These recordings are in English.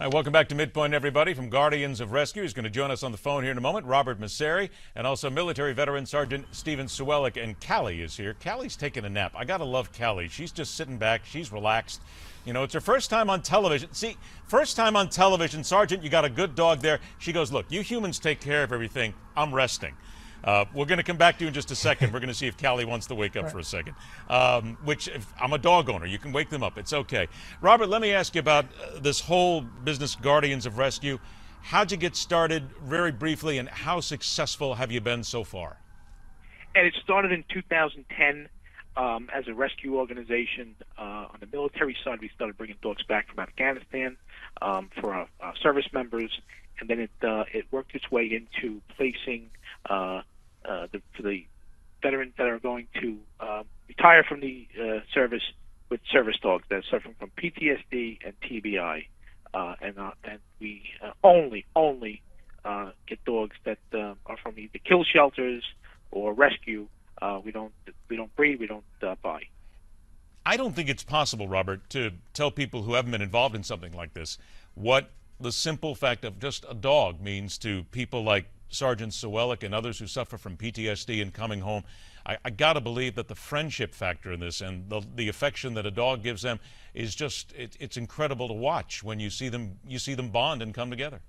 All right, welcome back to Midpoint, everybody. From Guardians of Rescue, he's going to join us on the phone here in a moment. Robert Messeri, and also military veteran Sergeant Stephen Sewellick. And Callie is here. Callie's taking a nap. I got to love Callie. She's just sitting back. She's relaxed. You know, it's her first time on television. See, first time on television. Sergeant, you got a good dog there. She goes, look, you humans take care of everything. I'm resting. We're going to come back to you in just a second. We're going to see if Callie wants to wake up for a second. Which, if I'm a dog owner, you can wake them up. It's okay. Robert, let me ask you about this whole business, Guardians of Rescue. How'd you get started, very briefly, and how successful have you been so far? And it started in 2010 as a rescue organization. On the military side, we started bringing dogs back from Afghanistan for our service members, and then it worked its way into placing for the veterans that are going to retire from the service with service dogs that are suffering from PTSD and TBI, and we only get dogs that are from either kill shelters or rescue. We don't breed, we don't buy. I don't think it's possible, Robert, to tell people who haven't been involved in something like this what the simple fact of just a dog means to people like Sergeant Sewellick and others who suffer from PTSD and coming home. I got to believe that the friendship factor in this and the affection that a dog gives them is just, it's incredible to watch when you see them bond and come together.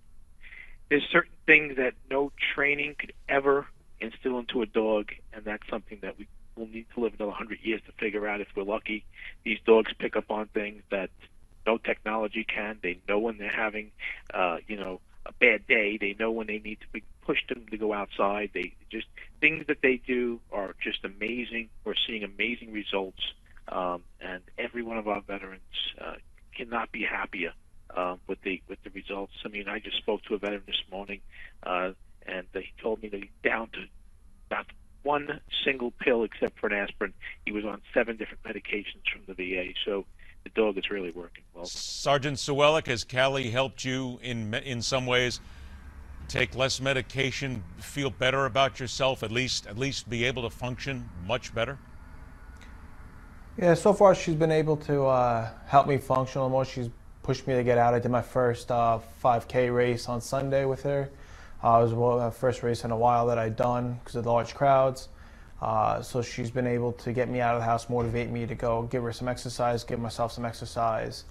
There's certain things that no training could ever instill into a dog, and that's something that we will need to live another 100 years to figure out if we're lucky. These dogs pick up on things that no technology can. They know when they're having, a bad day. They know when they need to push them to go outside. They just, things that they do are just amazing. We're seeing amazing results, and every one of our veterans cannot be happier with the results. I mean, I just spoke to a veteran this morning, and he told me that he's down to not one single pill except for an aspirin. He was on 7 different medications from the VA. So the dog is really working well. Sergeant Sewellick, has Callie helped you in some ways take less medication, feel better about yourself, at least be able to function much better? Yeah, so far she's been able to help me function a little more. She's pushed me to get out. I did my first 5K race on Sunday with her. It was the first race in a while that I'd done because of the large crowds. So she's been able to get me out of the house, motivate me to go give her some exercise, give myself some exercise,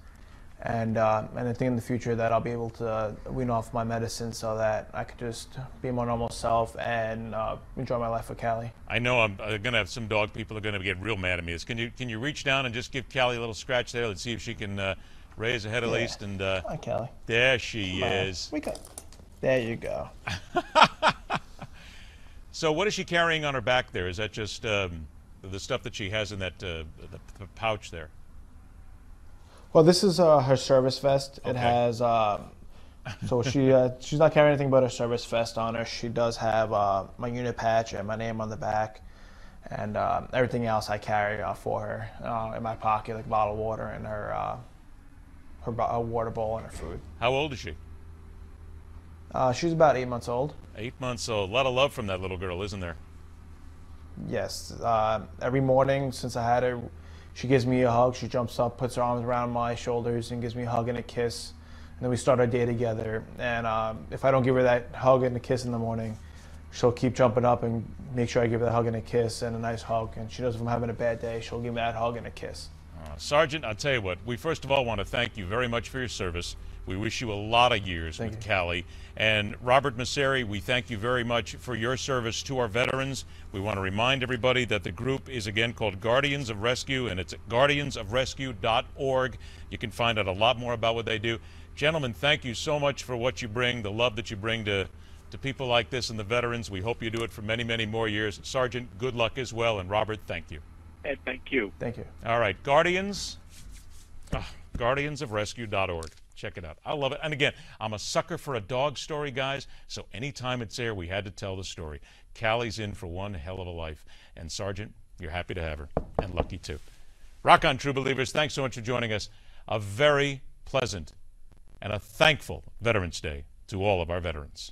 and I think in the future that I'll be able to wean off my medicine so that I could just be my normal self and enjoy my life with Callie. I know I'm going to have some dog people are going to get real mad at me. Can you reach down and just give Callie a little scratch there? Let's see if she can raise her head at least. And hi, Callie. There she is. Wake up. There you go. So what is she carrying on her back there? Is that just the stuff that she has in that the pouch there? Well, this is her service vest. Okay. It has, so she's not carrying anything but her service vest on her. She does have my unit patch and my name on the back, and everything else I carry for her in my pocket, like bottled water and her water bowl and her food. How old is she? She's about 8 months old. 8 months old. A lot of love from that little girl, isn't there? Yes. Every morning since I had her, she gives me a hug. She jumps up, puts her arms around my shoulders, and gives me a hug and a kiss. And then we start our day together. And if I don't give her that hug and a kiss in the morning, she'll keep jumping up and make sure I give her the hug and a kiss and a nice hug. And she knows if I'm having a bad day, she'll give me that hug and a kiss. Sergeant, I'll tell you what, we first of all want to thank you very much for your service. We wish you a lot of years with Callie. And Robert Messeri, we thank you very much for your service to our veterans. We want to remind everybody that the group is again called Guardians of Rescue, and it's at guardiansofrescue.org. You can find out a lot more about what they do. Gentlemen, thank you so much for what you bring, the love that you bring to people like this and the veterans. We hope you do it for many, many more years. Sergeant, good luck as well. And Robert, thank you. Ed, thank you. Thank you. All right, guardiansofrescue.org. Check it out. I love it. And again, I'm a sucker for a dog story, guys, so anytime it's there, we had to tell the story. Callie's in for one hell of a life. And Sergeant, you're happy to have her, and lucky too. Rock on, true believers. Thanks so much for joining us. A very pleasant and a thankful Veterans Day to all of our veterans.